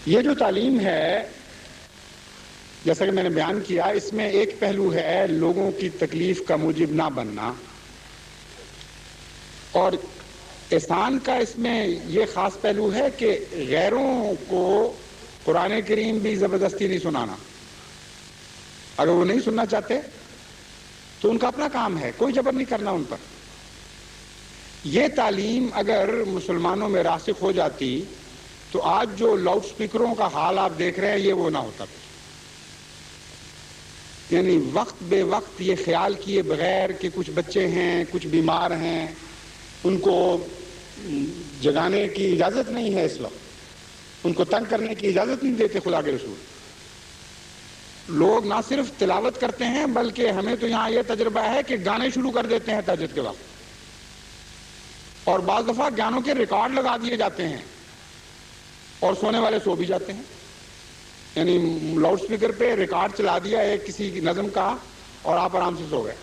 یہ جو تعلیم ہے جیسا کہ میں نے بیان کیا، اس میں ایک پہلو ہے لوگوں کی تکلیف کا موجب نہ بننا، اور احسان کا اس میں یہ خاص پہلو ہے کہ غیروں کو قرآن کریم بھی زبردستی نہیں سنانا۔ اگر وہ نہیں سننا چاہتے تو ان کا اپنا کام ہے، کوئی جبر نہیں کرنا ان پر۔ یہ تعلیم اگر مسلمانوں میں راسخ ہو جاتی تو آج جو لاؤڈ سپیکروں کا حال آپ دیکھ رہے ہیں یہ وہ نہ ہوتا۔ یعنی وقت بے وقت یہ خیال کیے بغیر کہ کچھ بچے ہیں، کچھ بیمار ہیں، ان کو جگانے کی اجازت نہیں ہے، اس وقت ان کو تنگ کرنے کی اجازت نہیں دیتے خدا کے رسول۔ لوگ نہ صرف تلاوت کرتے ہیں بلکہ ہمیں تو یہاں یہ تجربہ ہے کہ گانے شروع کر دیتے ہیں تہجد کے وقت، اور بعض دفعہ گانوں کے ریکارڈ لگا دیے جاتے ہیں اور سونے والے سو بھی جاتے ہیں۔ یعنی لاؤڈ سپیکر پہ ریکارڈ چلا دیا ہے کسی نظم کا اور آپ آرام سے سو گئے،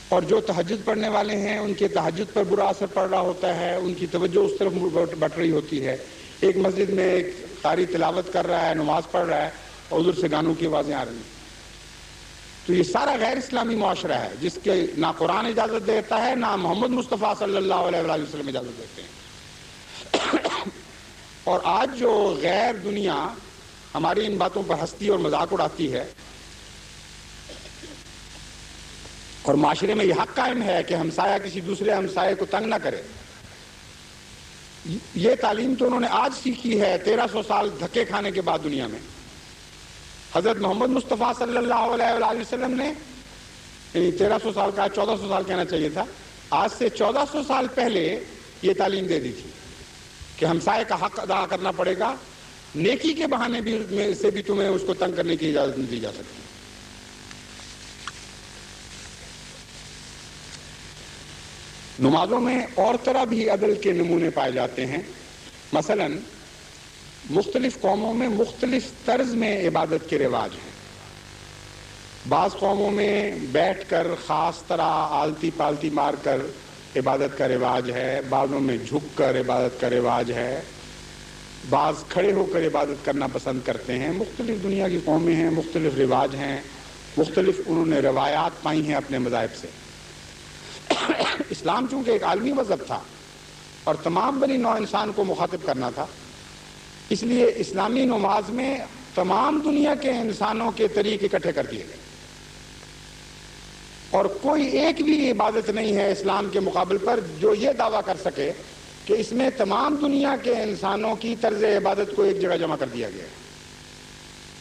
اور جو تہجد پڑھنے والے ہیں ان کے تہجد پر برا اثر پڑ رہا ہوتا ہے، ان کی توجہ اس طرف بٹ رہی ہوتی ہے۔ ایک مسجد میں ایک قاری تلاوت کر رہا ہے، نماز پڑھ رہا ہے، اور ادھر سے گانوں کی آوازیں آ رہی ہیں۔ تو یہ سارا غیر اسلامی معاشرہ ہے جس کے نہ قرآن اجازت دیتا ہے، نہ محمد مصطفیٰ صلی اللہ علیہ وآلہ وسلم اجازت دیتے ہیں۔ اور آج جو غیر دنیا ہماری ان باتوں پر ہنستی اور مذاق اڑاتی ہے، اور معاشرے میں یہ حق قائم ہے کہ ہمسایہ کسی دوسرے ہمسائے کو تنگ نہ کرے، یہ تعلیم تو انہوں نے آج سیکھی ہے 1300 سال دھکے کھانے کے بعد دنیا میں۔ حضرت محمد مصطفیٰ صلی اللہ علیہ وآلہ وسلم نے 1300 سال کا 1400 سال کہنا چاہیے تھا، آج سے 1400 سال پہلے یہ تعلیم دے دی تھی کہ ہمسائے کا حق ادا کرنا پڑے گا، نیکی کے بہانے بھی سے بھی تمہیں اس کو تنگ کرنے کی اجازت نہیں دی جا سکتی۔ نمازوں میں اور طرح بھی عدل کے نمونے پائے جاتے ہیں۔ مثلا مختلف قوموں میں مختلف طرز میں عبادت کے رواج ہیں۔ بعض قوموں میں بیٹھ کر خاص طرح آلتی پالتی مار کر عبادت کا رواج ہے، بعضوں میں جھک کر عبادت کا رواج ہے، بعض کھڑے ہو کر عبادت کرنا پسند کرتے ہیں۔ مختلف دنیا کی قومیں ہیں، مختلف رواج ہیں، مختلف انہوں نے روایات پائی ہیں اپنے مذاہب سے۔ اسلام چونکہ ایک عالمی مذہب تھا اور تمام بنی نوع انسان کو مخاطب کرنا تھا، اس لیے اسلامی نماز میں تمام دنیا کے انسانوں کے طریق اکٹھے کر دیے گئے، اور کوئی ایک بھی عبادت نہیں ہے اسلام کے مقابل پر جو یہ دعویٰ کر سکے کہ اس میں تمام دنیا کے انسانوں کی طرز عبادت کو ایک جگہ جمع کر دیا گیا ہے۔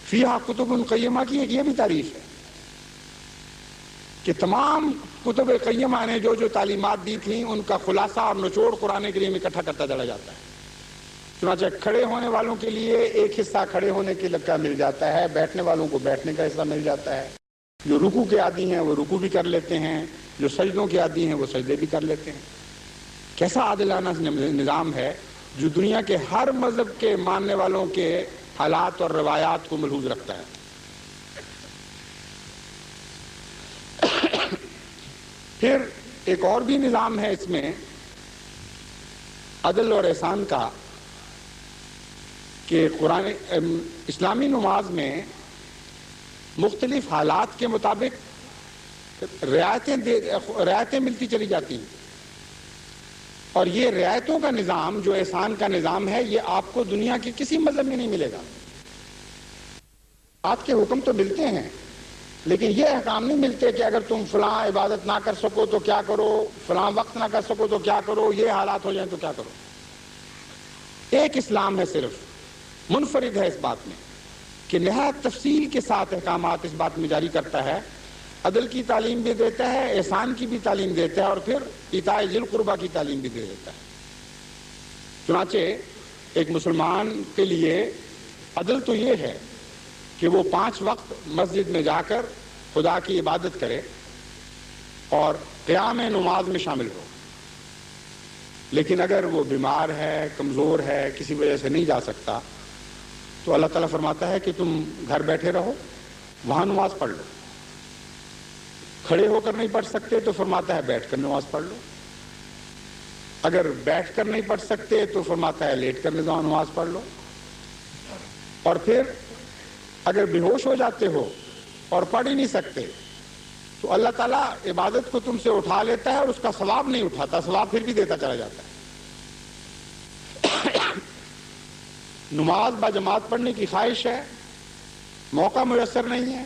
فیہا کتب قیمہ کی ایک یہ بھی تعریف ہے کہ تمام کتب قیمہ نے جو تعلیمات دی تھیں ان کا خلاصہ اور نچوڑ قرآن کریم اکٹھا کرتا چلا جاتا ہے۔ چنانچہ کھڑے ہونے والوں کے لیے ایک حصہ کھڑے ہونے کے لگا مل جاتا ہے، بیٹھنے والوں کو بیٹھنے کا حصہ مل جاتا ہے، جو رکوع کے عادی ہیں وہ رکوع بھی کر لیتے ہیں، جو سجدوں کے عادی ہیں وہ سجدے بھی کر لیتے ہیں۔ کیسا عادلانہ نظام ہے جو دنیا کے ہر مذہب کے ماننے والوں کے حالات اور روایات کو ملحوظ رکھتا ہے۔ پھر ایک اور بھی نظام ہے اس میں عدل اور احسان کا کہ اسلامی نماز میں مختلف حالات کے مطابق رعایتیں ملتی چلی جاتی ہیں، اور یہ رعایتوں کا نظام جو احسان کا نظام ہے یہ آپ کو دنیا کے کسی مذہب میں نہیں ملے گا۔ آپ کے حکم تو ملتے ہیں لیکن یہ احکام نہیں ملتے کہ اگر تم فلاں عبادت نہ کر سکو تو کیا کرو، فلاں وقت نہ کر سکو تو کیا کرو، یہ حالات ہو جائیں تو کیا کرو۔ ایک اسلام ہے صرف، منفرد ہے اس بات میں کہ نہایت تفصیل کے ساتھ احکامات اس بات میں جاری کرتا ہے، عدل کی تعلیم بھی دیتا ہے، احسان کی بھی تعلیم دیتا ہے، اور پھر ایتاء ذی القربیٰ کی تعلیم بھی دے دیتا ہے۔ چنانچہ ایک مسلمان کے لیے عدل تو یہ ہے کہ وہ 5 وقت مسجد میں جا کر خدا کی عبادت کرے اور قیام نماز میں شامل ہو، لیکن اگر وہ بیمار ہے، کمزور ہے، کسی وجہ سے نہیں جا سکتا تو اللہ تعالیٰ فرماتا ہے کہ تم گھر بیٹھے رہو، وہاں نماز پڑھ لو۔ کھڑے ہو کر نہیں پڑھ سکتے تو فرماتا ہے بیٹھ کر نماز پڑھ لو، اگر بیٹھ کر نہیں پڑھ سکتے تو فرماتا ہے لیٹ کر نماز پڑھ لو، اور پھر اگر بے ہوش ہو جاتے ہو اور پڑھ ہی نہیں سکتے تو اللہ تعالیٰ عبادت کو تم سے اٹھا لیتا ہے اور اس کا ثواب نہیں اٹھاتا، ثواب پھر بھی دیتا چلا جاتا ہے۔ نماز باجماعت پڑھنے کی خواہش ہے، موقع میسر نہیں ہے،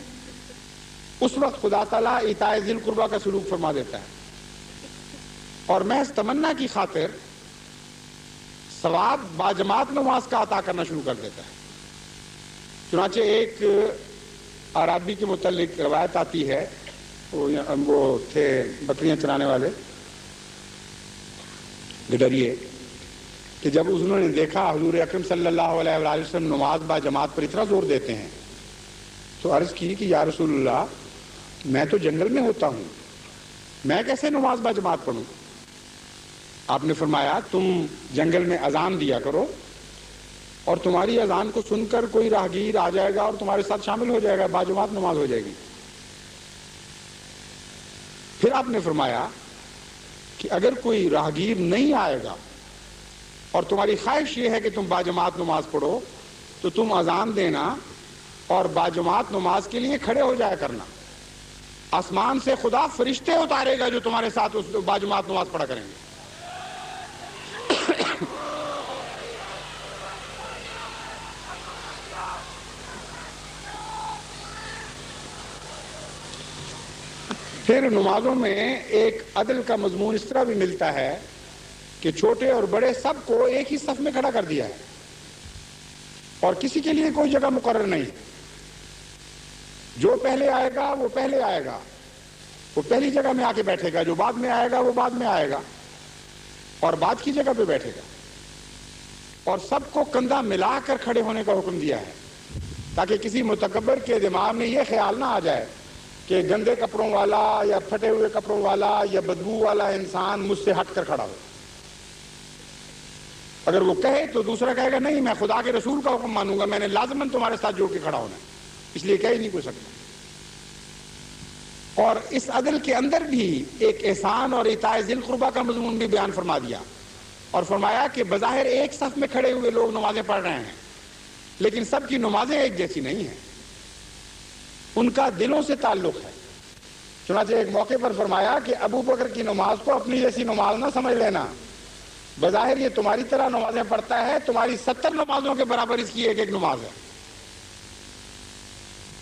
اس وقت خدا تعالیٰ ایتائے ذی القربیٰ کا سلوک فرما دیتا ہے اور محض تمنا کی خاطر ثواب باجماعت نماز کا عطا کرنا شروع کر دیتا ہے۔ چنانچہ ایک عرابی کے متعلق روایت آتی ہے، وہ تھے بکریاں چرانے والے گڈریے، کہ جب انہوں نے دیکھا حضور اکرم صلی اللہ علیہ وآلہ وسلم نماز با جماعت پر اتنا زور دیتے ہیں تو عرض کی کہ یا رسول اللہ، میں تو جنگل میں ہوتا ہوں، میں کیسے نماز با جماعت پڑھوں؟ آپ نے فرمایا تم جنگل میں اذان دیا کرو اور تمہاری اذان کو سن کر کوئی راہگیر آ جائے گا اور تمہارے ساتھ شامل ہو جائے گا، با جماعت نماز ہو جائے گی۔ پھر آپ نے فرمایا کہ اگر کوئی راہگیر نہیں آئے گا اور تمہاری خواہش یہ ہے کہ تم باجماعت نماز پڑھو تو تم اذان دینا اور باجماعت نماز کے لیے کھڑے ہو جایا کرنا، آسمان سے خدا فرشتے اتارے گا جو تمہارے ساتھ اس باجماعت نماز پڑھا کریں گے۔ پھر نمازوں میں ایک عدل کا مضمون اس طرح بھی ملتا ہے کہ چھوٹے اور بڑے سب کو ایک ہی صف میں کھڑا کر دیا ہے اور کسی کے لیے کوئی جگہ مقرر نہیں، جو پہلے آئے گا وہ پہلے آئے گا، وہ پہلی جگہ میں آ کے بیٹھے گا، جو بعد میں آئے گا وہ بعد میں آئے گا اور بعد کی جگہ پہ بیٹھے گا، اور سب کو کندھا ملا کر کھڑے ہونے کا حکم دیا ہے تاکہ کسی متکبر کے دماغ میں یہ خیال نہ آ جائے کہ گندے کپڑوں والا یا پھٹے ہوئے کپڑوں والا یا بدبو والا انسان مجھ سے ہٹ کر کھڑا ہو۔ اگر وہ کہے تو دوسرا کہے گا نہیں، میں خدا کے رسول کا حکم مانوں گا، میں نے لازماً تمہارے ساتھ جوڑ کے کھڑا ہونا ہے، اس لیے کہہ ہی نہیں کوئی سکتا۔ اور اس عدل کے اندر بھی ایک احسان اور ایتائے ذی القربیٰ کا مضمون بھی بیان فرما دیا اور فرمایا کہ بظاہر ایک صف میں کھڑے ہوئے لوگ نمازیں پڑھ رہے ہیں لیکن سب کی نمازیں ایک جیسی نہیں ہیں، ان کا دلوں سے تعلق ہے۔ چنانچہ ایک موقع پر فرمایا کہ ابو بکر کی نماز کو اپنی جیسی نماز نہ سمجھ لینا، بظاہر یہ تمہاری طرح نمازیں پڑھتا ہے، تمہاری 70 نمازوں کے برابر اس کی ایک ایک نماز ہے۔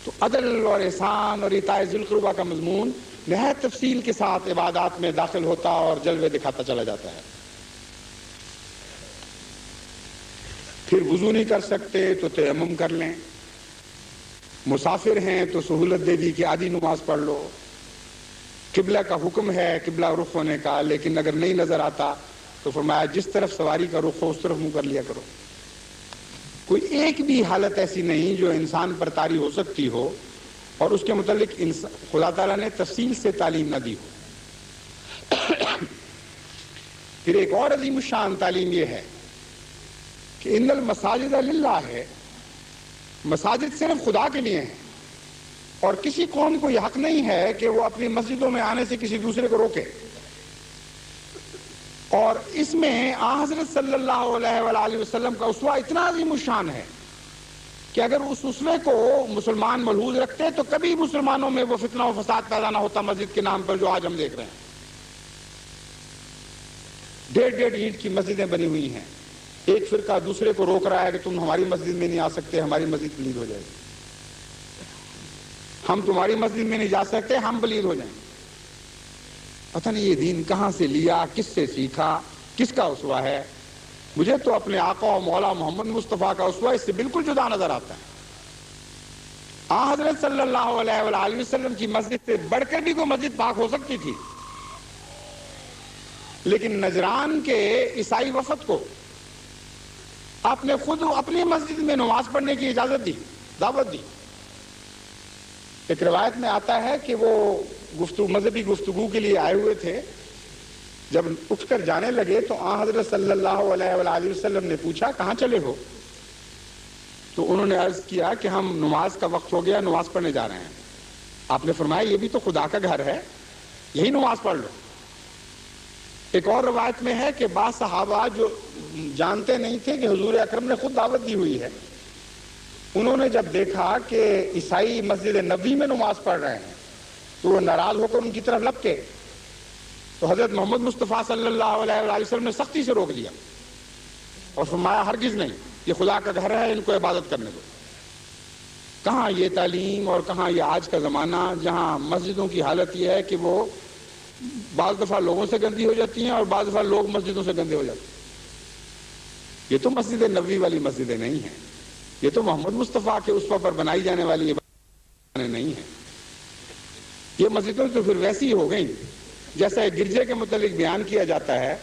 تو عدل اور احسان اور ایتائے ذی القربیٰ کا مضمون نہایت تفصیل کے ساتھ عبادات میں داخل ہوتا اور جلوے دکھاتا چلا جاتا ہے۔ پھر وضو نہیں کر سکتے تو تیمم کر لیں، مسافر ہیں تو سہولت دے دی کہ آدھی نماز پڑھ لو، قبلہ کا حکم ہے قبلہ رخ ہونے کا، لیکن اگر نہیں نظر آتا تو فرمایا جس طرف سواری کا رخ ہو اس طرف منہ کر لیا کرو۔ کوئی ایک بھی حالت ایسی نہیں جو انسان پر طاری ہو سکتی ہو اور اس کے متعلق خدا تعالیٰ نے تفصیل سے تعلیم نہ دی ہو۔ پھر ایک اور عظیم الشان تعلیم یہ ہے کہ ان المساجد للہ ہے، مساجد صرف خدا کے لیے ہیں اور کسی قوم کو یہ حق نہیں ہے کہ وہ اپنی مسجدوں میں آنے سے کسی دوسرے کو روکے۔ اور اس میں حضرت صلی اللہ علیہ وآلہ وسلم کا اسوہ اتنا عظیم الشان ہے کہ اگر اس اسوے کو مسلمان ملحوظ رکھتے تو کبھی مسلمانوں میں وہ فتنہ و فساد پیدا نہ ہوتا مسجد کے نام پر جو آج ہم دیکھ رہے ہیں۔ 1.5 اینٹ کی مسجدیں بنی ہوئی ہیں، ایک فرقہ دوسرے کو روک رہا ہے کہ تم ہماری مسجد میں نہیں آ سکتے، ہماری مسجد پلید ہو جائے گی، ہم تمہاری مسجد میں نہیں جا سکتے، ہم پلید ہو جائیں گے۔ پتہ نہیں یہ دین کہاں سے لیا، کس سے سیکھا، کس کا اسوہ ہے؟ مجھے تو اپنے آقا و مولا محمد مصطفیٰ کا اسوہ اس سے بالکل جدا نظر آتا ہے۔ حضرت صلی اللہ علیہ وآلہ وسلم کی مسجد سے بڑھ کر بھی کوئی مسجد پاک ہو سکتی تھی، لیکن نجران کے عیسائی وفد کو آپ نے خود اپنی مسجد میں نماز پڑھنے کی اجازت دی، دعوت دی۔ ایک روایت میں آتا ہے کہ وہ مذہبی گفتگو کے لیے آئے ہوئے تھے، جب اٹھ کر جانے لگے تو حضرت صلی اللہ علیہ وآلہ وسلم نے پوچھا کہاں چلے ہو؟ تو انہوں نے عرض کیا کہ ہم نماز کا وقت ہو گیا، نماز پڑھنے جا رہے ہیں۔ آپ نے فرمایا یہ بھی تو خدا کا گھر ہے، یہی نماز پڑھ لو۔ ایک اور روایت میں ہے کہ بعض صحابہ جو جانتے نہیں تھے کہ حضور اکرم نے خود دعوت دی ہوئی ہے، انہوں نے جب دیکھا کہ عیسائی مسجد نبوی میں نماز پڑھ رہے ہیں تو وہ ناراض ہو کر ان کی طرف لپکے، تو حضرت محمد مصطفیٰ صلی اللہ علیہ وآلہ وسلم نے سختی سے روک دیا اور فرمایا ہرگز نہیں، یہ خدا کا گھر ہے، ان کو عبادت کرنے دو۔ کہاں یہ تعلیم اور کہاں یہ آج کا زمانہ جہاں مسجدوں کی حالت یہ ہے کہ وہ بعض دفعہ لوگوں سے گندی ہو جاتی ہیں اور بعض دفعہ لوگ مسجدوں سے گندے ہو جاتے ہیں۔ یہ تو مسجد نبوی والی مسجدیں نہیں ہیں، یہ تو محمد مصطفیٰ کے اسوہ پر بنائی جانے والی عبادتیں نہیں ہیں۔ یہ مسجدیں تو پھر ویسی ہی ہو گئیں جیسا ایک گرجے کے متعلق بیان کیا جاتا ہے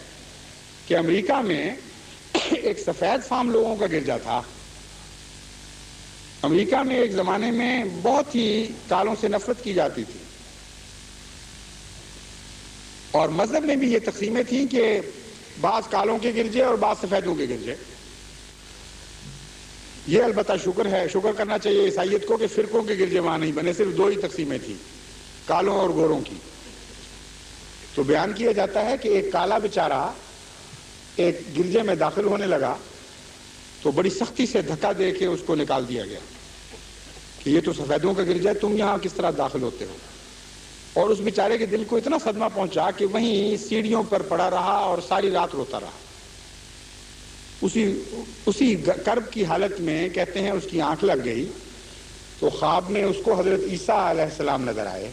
کہ امریکہ میں ایک سفید فام لوگوں کا گرجا تھا۔ امریکہ میں ایک زمانے میں بہت ہی کالوں سے نفرت کی جاتی تھی، اور مذہب میں بھی یہ تقسیمیں تھیں کہ بعض کالوں کے گرجے اور بعض سفیدوں کے گرجے۔ یہ البتہ شکر کرنا چاہیے عیسائیت کو کہ فرقوں کے گرجے وہاں نہیں بنے، صرف دو ہی تقسیمیں تھیں، کالوں اور گوروں کی۔ تو بیان کیا جاتا ہے کہ ایک کالا بیچارہ ایک گرجے میں داخل ہونے لگا تو بڑی سختی سے دھکا دے کے اس کو نکال دیا گیا کہ یہ تو سفیدوں کا گرجا ہے، تم یہاں کس طرح داخل ہوتے ہو؟ اور اس بیچارے کے دل کو اتنا صدمہ پہنچا کہ وہیں سیڑھیوں پر پڑا رہا اور ساری رات روتا رہا۔ اسی کرب کی حالت میں کہتے ہیں اس کی آنکھ لگ گئی تو خواب میں اس کو حضرت عیسیٰ علیہ السلام نظر آئے۔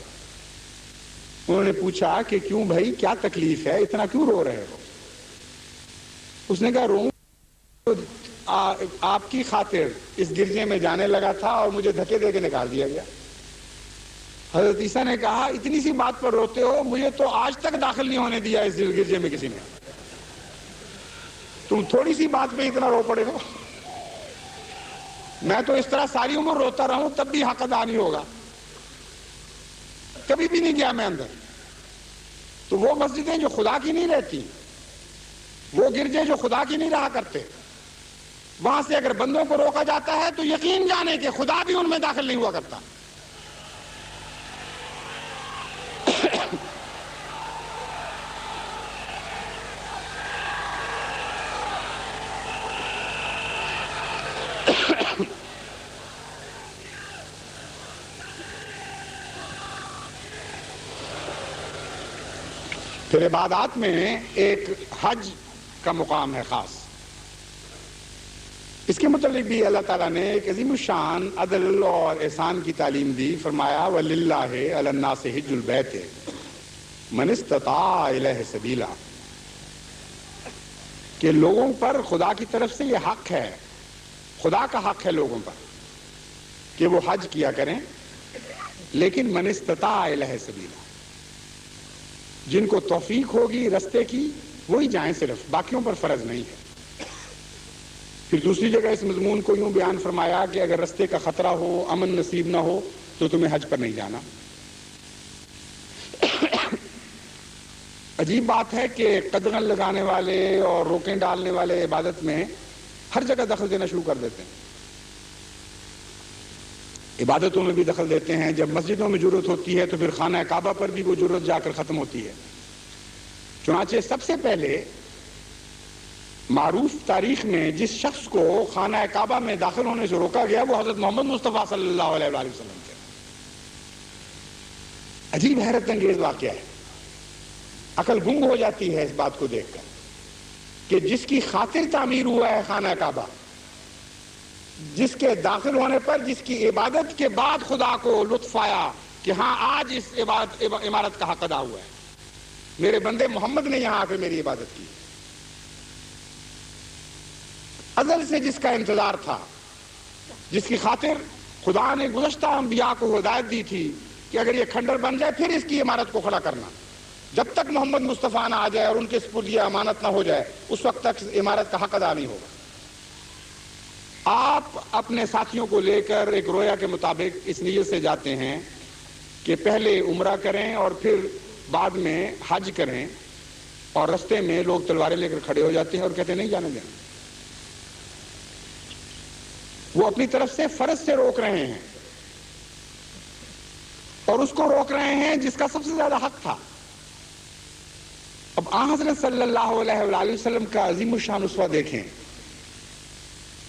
انہوں نے پوچھا کہ کیوں بھائی، کیا تکلیف ہے، اتنا کیوں رو رہے ہو؟ اس نے کہا رو آپ کی خاطر اس گرجے میں جانے لگا تھا اور مجھے دھکے دے کے نکال دیا گیا۔ حضرت عیسیٰ نے کہا اتنی سی بات پر روتے ہو، مجھے تو آج تک داخل نہیں ہونے دیا اس گرجے میں کسی نے، تم تھوڑی سی بات پہ اتنا رو پڑے ہو؟ میں تو اس طرح ساری عمر روتا رہوں تب بھی حق ادا نہیں ہوگا، کبھی بھی نہیں گیا میں اندر۔ تو وہ مسجدیں جو خدا کی نہیں رہتی، وہ گرجے جو خدا کی نہیں رہا کرتے، وہاں سے اگر بندوں کو روکا جاتا ہے تو یقین جانے کہ خدا بھی ان میں داخل نہیں ہوا کرتا۔ پھر عبادات میں ایک حج کا مقام ہے خاص، اس کے متعلق بھی اللہ تعالیٰ نے ایک عظیم الشان عدل اور احسان کی تعلیم دی۔ فرمایا وَلِلَّهِ عَلَى النَّاسِ حِجُّ الْبَيْتِ مَنِ اسْتَطَاعَ إِلَيْهِ سَبِيلًا، کہ لوگوں پر خدا کی طرف سے یہ حق ہے، خدا کا حق ہے لوگوں پر کہ وہ حج کیا کریں، لیکن مَنِ اسْتَطَاعَ إِلَيْهِ سَبِيلًا، جن کو توفیق ہوگی رستے کی وہی جائیں، صرف باقیوں پر فرض نہیں ہے۔ پھر دوسری جگہ اس مضمون کو یوں بیان فرمایا کہ اگر رستے کا خطرہ ہو، امن نصیب نہ ہو تو تمہیں حج پر نہیں جانا۔ عجیب بات ہے کہ قدغن لگانے والے اور روکیں ڈالنے والے عبادت میں ہر جگہ دخل دینا شروع کر دیتے ہیں، عبادتوں میں بھی دخل دیتے ہیں۔ جب مسجدوں میں ضرورت ہوتی ہے تو پھر خانہ کعبہ پر بھی وہ ضرورت جا کر ختم ہوتی ہے۔ چنانچہ سب سے پہلے معروف تاریخ میں جس شخص کو خانہ کعبہ میں داخل ہونے سے روکا گیا وہ حضرت محمد مصطفیٰ صلی اللہ علیہ وآلہ وسلم تھے۔ عجیب حیرت انگیز واقعہ ہے، عقل گنگ ہو جاتی ہے اس بات کو دیکھ کر کہ جس کی خاطر تعمیر ہوا ہے خانہ کعبہ، جس کے داخل ہونے پر، جس کی عبادت کے بعد خدا کو لطف آیا کہ ہاں آج اس عمارت کا حق ادا ہوا ہے، میرے بندے محمد نے یہاں آ کے میری عبادت کی۔ ازل سے جس کا انتظار تھا، جس کی خاطر خدا نے گزشتہ انبیاء کو ہدایت دی تھی کہ اگر یہ کھنڈر بن جائے پھر اس کی عمارت کو کھڑا کرنا، جب تک محمد مصطفیٰ نہ آ جائے اور ان کے سپرد یہ امانت نہ ہو جائے اس وقت تک عمارت کا حق ادا نہیں ہوگا۔ آپ اپنے ساتھیوں کو لے کر ایک رویا کے مطابق اس نیت سے جاتے ہیں کہ پہلے عمرہ کریں اور پھر بعد میں حج کریں، اور رستے میں لوگ تلواریں لے کر کھڑے ہو جاتے ہیں اور کہتے ہیں نہیں جانے دیں۔ وہ اپنی طرف سے فرض سے روک رہے ہیں، اور اس کو روک رہے ہیں جس کا سب سے زیادہ حق تھا۔ اب آن حضرت صلی اللہ علیہ وآلہ وسلم کا عظیم الشان اسوہ دیکھیں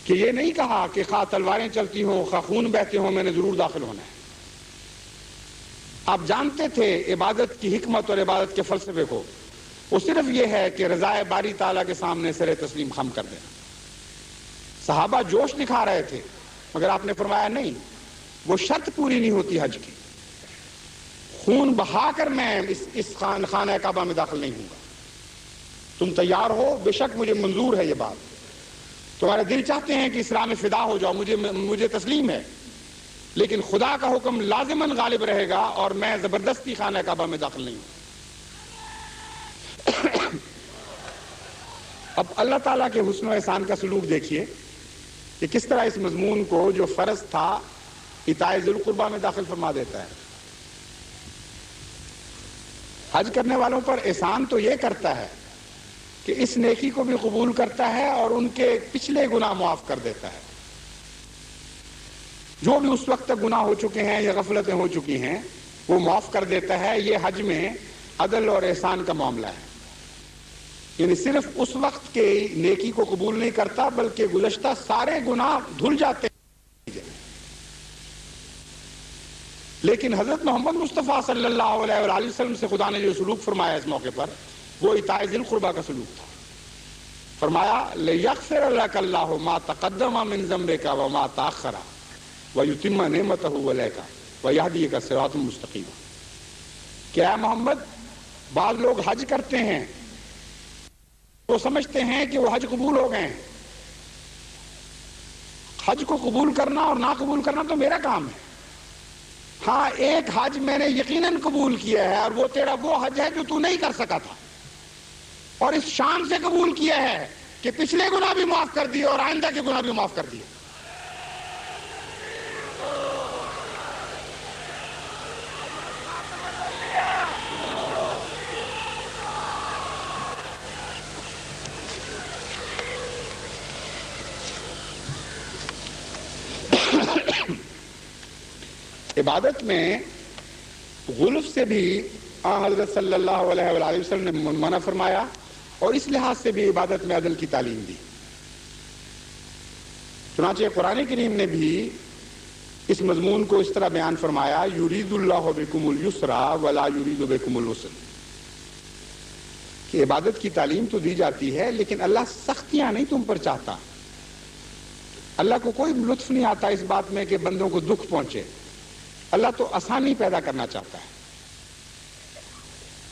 کہ یہ نہیں کہا کہ خواہ تلواریں چلتی ہوں خواہ خون بہتے ہوں میں نے ضرور داخل ہونا ہے. آپ جانتے تھے عبادت کی حکمت اور عبادت کے فلسفے کو، وہ صرف یہ ہے کہ رضائے باری تعالیٰ کے سامنے سر تسلیم خم کر دینا. صحابہ جوش دکھا رہے تھے مگر آپ نے فرمایا نہیں، وہ شرط پوری نہیں ہوتی حج کی. خون بہا کر میں اس خانہ کعبہ میں داخل نہیں ہوں گا. تم تیار ہو؟ بے شک مجھے منظور ہے یہ بات. تمہارے دل چاہتے ہیں کہ اسلام میں فدا ہو جاؤ، مجھے تسلیم ہے، لیکن خدا کا حکم لازماً غالب رہے گا اور میں زبردستی خانہ کعبہ میں داخل نہیں ہوں. اب اللہ تعالیٰ کے حسن و احسان کا سلوک دیکھیے کہ کس طرح اس مضمون کو جو فرض تھا اطاعت ذی القربیٰ میں داخل فرما دیتا ہے. حج کرنے والوں پر احسان تو یہ کرتا ہے کہ اس نیکی کو بھی قبول کرتا ہے اور ان کے پچھلے گناہ معاف کر دیتا ہے. جو بھی اس وقت تک گناہ ہو چکے ہیں یا غفلتیں ہو چکی ہیں وہ معاف کر دیتا ہے. یہ حج میں عدل اور احسان کا معاملہ ہے. یعنی صرف اس وقت کے نیکی کو قبول نہیں کرتا بلکہ گزشتہ سارے گناہ دھل جاتے ہیں. لیکن حضرت محمد مصطفیٰ صلی اللہ علیہ وآلہ وسلم سے خدا نے جو سلوک فرمایا اس موقع پر وہ اطاعت ذی القربیٰ کا سلوک تھا. فرمایا لِيَغْفِرَ لَكَ اللَّهُ مَا تَقَدَّمَ مِن ذَنبِكَ وَمَا تَأَخَّرَ وَيُتِمَّ نِعْمَتَهُ عَلَيْكَ وَيَهْدِيَكَ صِرَاطًا مُسْتَقِيمًا. کیا ہے محمد؟ بعض لوگ حج کرتے ہیں، وہ سمجھتے ہیں کہ وہ حج قبول ہو گئے ہیں. حج کو قبول کرنا اور نہ قبول کرنا تو میرا کام ہے. ہاں ایک حج میں نے یقیناً قبول کیا ہے اور وہ تیرا وہ حج ہے جو تو نہیں کر سکا تھا، اور اس شان سے قبول کیا ہے کہ پچھلے گناہ بھی معاف کر دیے اور آئندہ کے گناہ بھی معاف کر دیے. عبادت میں غلف سے بھی حضرت صلی اللہ علیہ وآلہ وسلم نے منع فرمایا اور اس لحاظ سے بھی عبادت میں عدل کی تعلیم دی. چنانچہ قرآن کریم نے بھی اس مضمون کو اس طرح بیان فرمایا یرید اللہ بکم الیسر ولا یرید بکم العسر، کہ عبادت کی تعلیم تو دی جاتی ہے لیکن اللہ سختیاں نہیں تم پر چاہتا. اللہ کو کوئی لطف نہیں آتا اس بات میں کہ بندوں کو دکھ پہنچے. اللہ تو آسانی پیدا کرنا چاہتا ہے.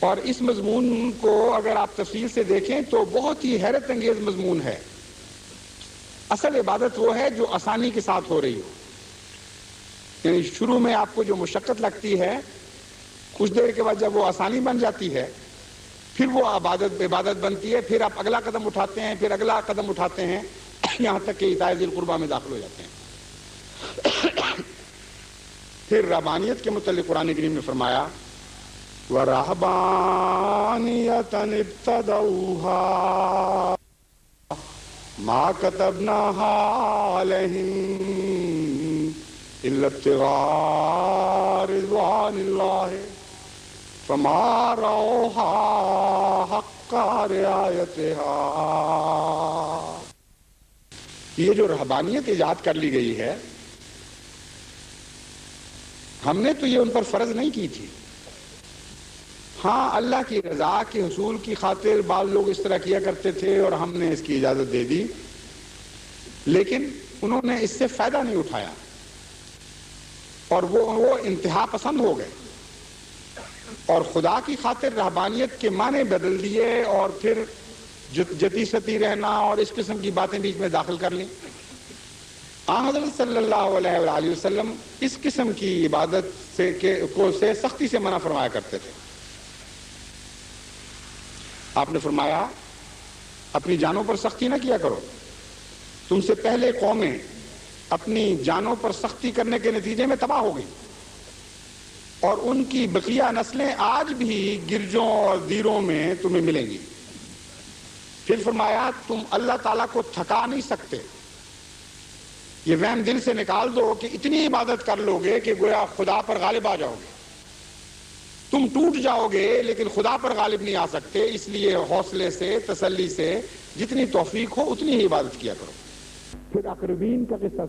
اور اس مضمون کو اگر آپ تفصیل سے دیکھیں تو بہت ہی حیرت انگیز مضمون ہے. اصل عبادت وہ ہے جو آسانی کے ساتھ ہو رہی ہو. یعنی شروع میں آپ کو جو مشقت لگتی ہے کچھ دیر کے بعد جب وہ آسانی بن جاتی ہے پھر وہ عبادت بنتی ہے. پھر آپ اگلا قدم اٹھاتے ہیں، پھر اگلا قدم اٹھاتے ہیں، یہاں تک کہ اطاعت ذی القربیٰ میں داخل ہو جاتے ہیں. پھر رہبانیت کے متعلق قرآن کریم نے فرمایا وَرَهْبَانِيَةً ابْتَدَعُوهَا مَا كَتَبْنَاهَا عَلَيْهِمْ إِلَّا ابْتِغَاءَ رِضْوَانِ اللَّهِ فَمَا رَعَوْهَا حَقَّ رِعَایَتِهَا. یہ جو رہبانیت ایجاد کر لی گئی ہے ہم نے تو یہ ان پر فرض نہیں کی تھی. ہاں اللہ کی رضا کے حصول کی خاطر بعض لوگ اس طرح کیا کرتے تھے اور ہم نے اس کی اجازت دے دی، لیکن انہوں نے اس سے فائدہ نہیں اٹھایا اور وہ انتہا پسند ہو گئے اور خدا کی خاطر رہبانیت کے معنی بدل دیے اور پھر جتی ستی رہنا اور اس قسم کی باتیں بیچ میں داخل کر لیں. حضرت صلی اللہ علیہ وآلہ وسلم اس قسم کی عبادت سے سختی سے منع فرمایا کرتے تھے. آپ نے فرمایا اپنی جانوں پر سختی نہ کیا کرو. تم سے پہلے قومیں اپنی جانوں پر سختی کرنے کے نتیجے میں تباہ ہو گئی اور ان کی بقیہ نسلیں آج بھی گرجوں اور دیروں میں تمہیں ملیں گی. پھر فرمایا تم اللہ تعالیٰ کو تھکا نہیں سکتے. یہ وہم دل سے نکال دو کہ اتنی عبادت کر لو گے کہ گویا خدا پر غالب آ جاؤ گے. تم ٹوٹ جاؤ گے لیکن خدا پر غالب نہیں آ سکتے. اس لیے حوصلے سے تسلی سے جتنی توفیق ہو اتنی ہی عبادت کیا کرو. پھر اقربین کا قصہ